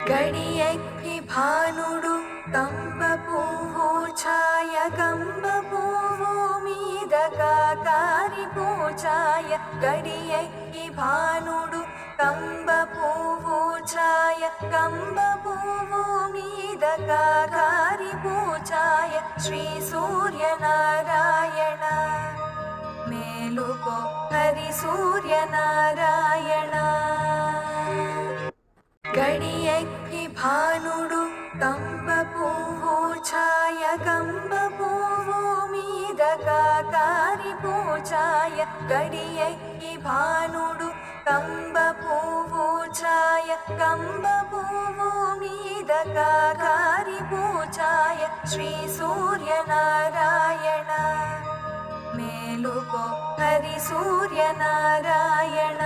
గడియెక్కి భానుడు కంబ పువ్వు ఛాయ కంబ పువ్వు మీద కాకారి పూచాయ గడియెక్కి భానుడు కంబ పువ్వు ఛాయ కంబ పువ్వు మీద కాకారి పూచాయ శ్రీ సూర్యనారాయణ మేలుకో హరి సూర్యనారాయణ గడియెక్కి భానుడు కంబ పువ్వు ఛాయ కంబ పువ్వు మీద కాకారి పూచాయ గడియెక్కి భానుడు కంబ పువ్వు ఛాయ కంబ పువ్వు మీద కాకారి పూచాయ శ్రీ సూర్యనారాయణ మేలుకో హరి సూర్యనారాయణ